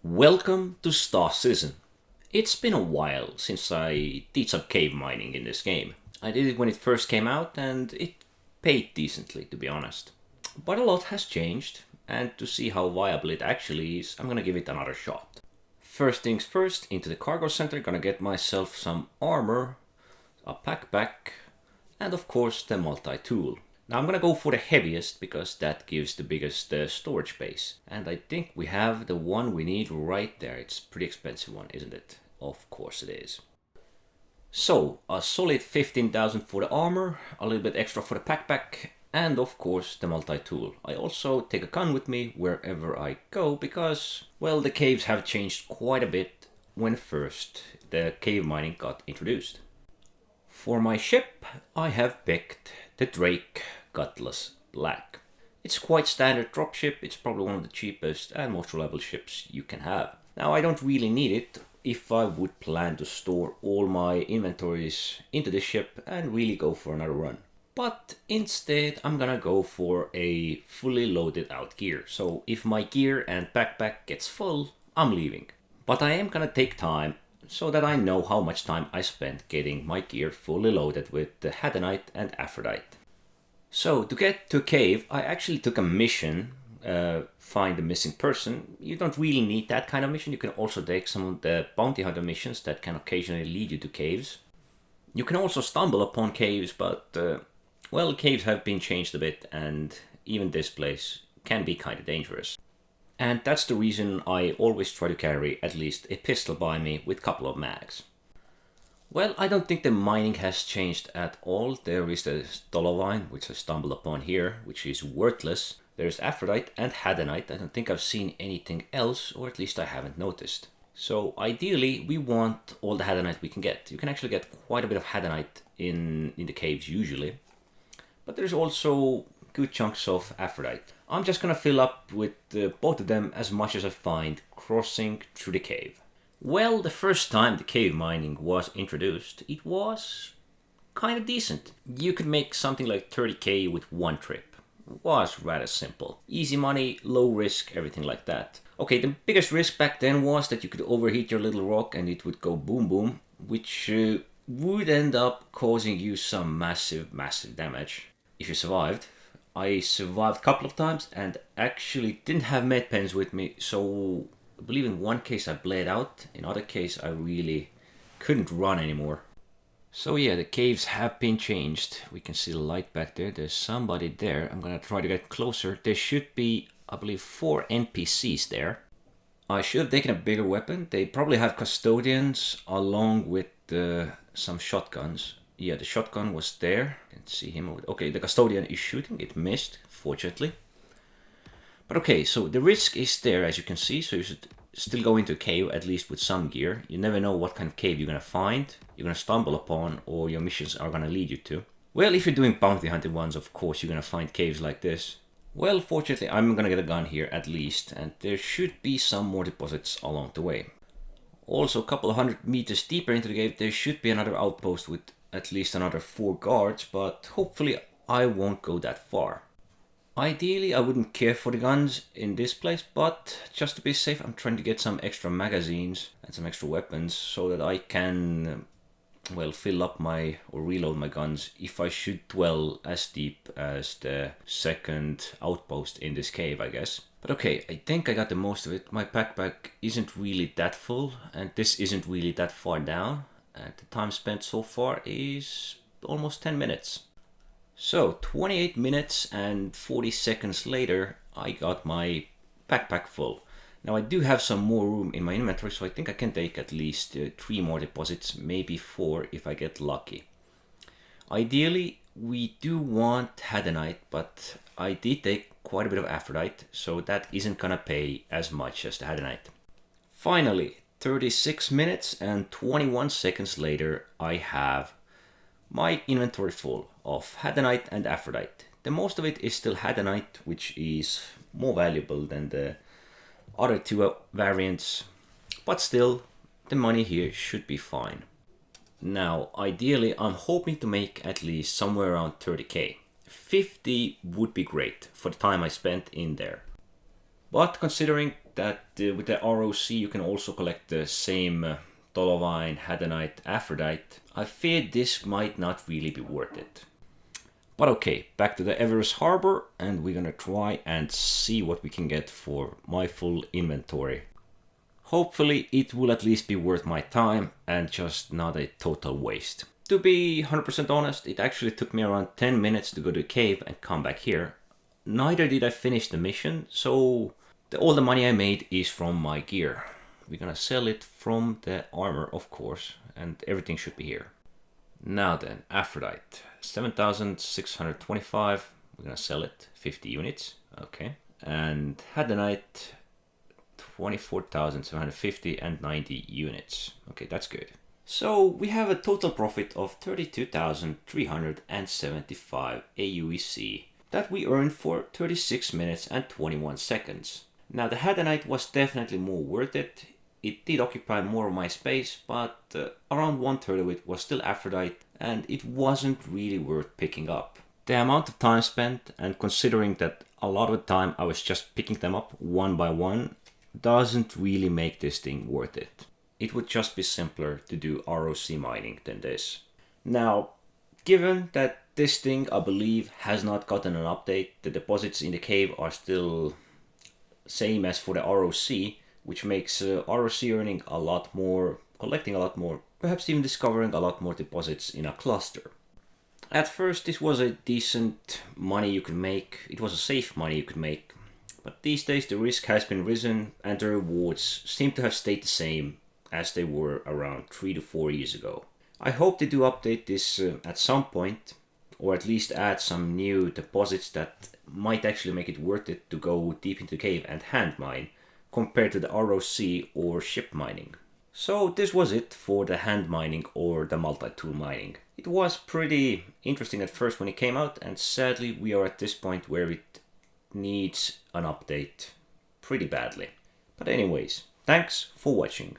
Welcome to Star Season. It's been a while since I did some cave mining in this game. I did it when it first came out and it paid decently, to be honest. But a lot has changed, and to see how viable it actually is, I'm gonna give it another shot. First things first, into the cargo center, gonna get myself some armor, a backpack, and of course the multi-tool. Now I'm gonna go for the heaviest because that gives the biggest storage space. And I think we have the one we need right there. It's a pretty expensive one, isn't it? Of course it is. So, a solid 15,000 for the armor, a little bit extra for the backpack, and of course the multi-tool. I also take a gun with me wherever I go because, well, the caves have changed quite a bit when first the cave mining got introduced. For my ship, I have picked the Drake Cutlass Black. It's quite standard dropship, it's probably one of the cheapest and most reliable ships you can have. Now I don't really need it if I would plan to store all my inventories into this ship and really go for another run. But instead I'm gonna go for a fully loaded out gear. So if my gear and backpack gets full, I'm leaving. But I am gonna take time so that I know how much time I spent getting my gear fully loaded with the Hadanite and Aphrodite. So to get to a cave, I actually took a mission, find a missing person. You don't really need that kind of mission. You can also take some of the bounty hunter missions that can occasionally lead you to caves. You can also stumble upon caves, but well, caves have been changed a bit and even this place can be kind of dangerous. And that's the reason I always try to carry at least a pistol by me with a couple of mags. Well, I don't think the mining has changed at all. There is the Stolovine, which I stumbled upon here, which is worthless. There's Aphrodite and Hadanite. I don't think I've seen anything else, or at least I haven't noticed. So ideally, we want all the Hadanite we can get. You can actually get quite a bit of Hadanite in the caves usually. But there's also good chunks of Aphrodite. I'm just gonna fill up with both of them as much as I find crossing through the cave. Well, the first time the cave mining was introduced, it was kind of decent. You could make something like 30k with one trip. It was rather simple. Easy money, low risk, everything like that. Okay, the biggest risk back then was that you could overheat your little rock and it would go boom boom, which would end up causing you some massive damage if you survived. I survived a couple of times and actually didn't have med pens with me, so I believe in one case I bled out, in other case I really couldn't run anymore. So yeah, the caves have been changed. We can see the light back there. There's somebody there. I'm gonna try to get closer. There should be, I believe, 4 NPCs there. I should have taken a bigger weapon. They probably have custodians along with some shotguns. Yeah, the shotgun was there. You can see him over there. Okay, the custodian is shooting. It missed, fortunately. But okay, so the risk is there, as you can see. So you should still go into a cave, at least with some gear. You never know what kind of cave you're gonna find, you're gonna stumble upon, or your missions are gonna lead you to. Well, if you're doing bounty hunting ones, of course you're gonna find caves like this. Well, fortunately, I'm gonna get a gun here at least, and there should be some more deposits along the way. Also, a couple of 100 meters deeper into the cave, there should be another outpost with at least another 4 guards, but hopefully I won't go that far. Ideally, I wouldn't care for the guns in this place, but just to be safe, I'm trying to get some extra magazines and some extra weapons so that I can, well, fill up or reload my guns if I should dwell as deep as the second outpost in this cave, I guess. But okay, I think I got the most of it. My backpack isn't really that full, and this isn't really that far down. And the time spent so far is almost 10 minutes. So 28 minutes and 40 seconds later, I got my backpack full. Now I do have some more room in my inventory, so I think I can take at least 3 more deposits, maybe 4 if I get lucky. Ideally, we do want Hadanite, but I did take quite a bit of Aphrodite, so that isn't gonna pay as much as the Hadanite. Finally, 36 minutes and 21 seconds later, I have my inventory full of Hadanite and Aphrodite. The most of it is still Hadanite, which is more valuable than the other 2 variants, but still, the money here should be fine. Now, ideally, I'm hoping to make at least somewhere around 30k. 50 would be great for the time I spent in there. But considering that with the ROC you can also collect the same Dolovine, Hadanite, Aphrodite, I fear this might not really be worth it. But okay, back to the Everest Harbor, and we're gonna try and see what we can get for my full inventory. Hopefully it will at least be worth my time and just not a total waste. To be 100% honest, it actually took me around 10 minutes to go to a cave and come back here. Neither did I finish the mission, so all the money I made is from my gear. We're gonna sell it from the armor, of course, and everything should be here. Now then, Aphrodite, 7,625, we're gonna sell it, 50 units, okay. And Hadanite, 24,750 and 90 units, okay, that's good. So we have a total profit of 32,375 AUEC that we earned for 36 minutes and 21 seconds. Now the Hadanite was definitely more worth it. It did occupy more of my space, but around 1/3 of it was still Aphrodite, and it wasn't really worth picking up. The amount of time spent, and considering that a lot of the time I was just picking them up one by one, doesn't really make this thing worth it. It would just be simpler to do ROC mining than this. Now, given that this thing, I believe, has not gotten an update, the deposits in the cave are still same as for the ROC, which makes ROC earning a lot more, collecting a lot more, perhaps even discovering a lot more deposits in a cluster. At first this was a decent money you could make, it was a safe money you could make, but these days the risk has been risen and the rewards seem to have stayed the same as they were around 3 to 4 years ago. I hope they do update this at some point, or at least add some new deposits that might actually make it worth it to go deep into the cave and hand mine, compared to the ROC or ship mining. So this was it for the hand mining or the multi-tool mining. It was pretty interesting at first when it came out, and sadly we are at this point where it needs an update pretty badly. But anyways, thanks for watching.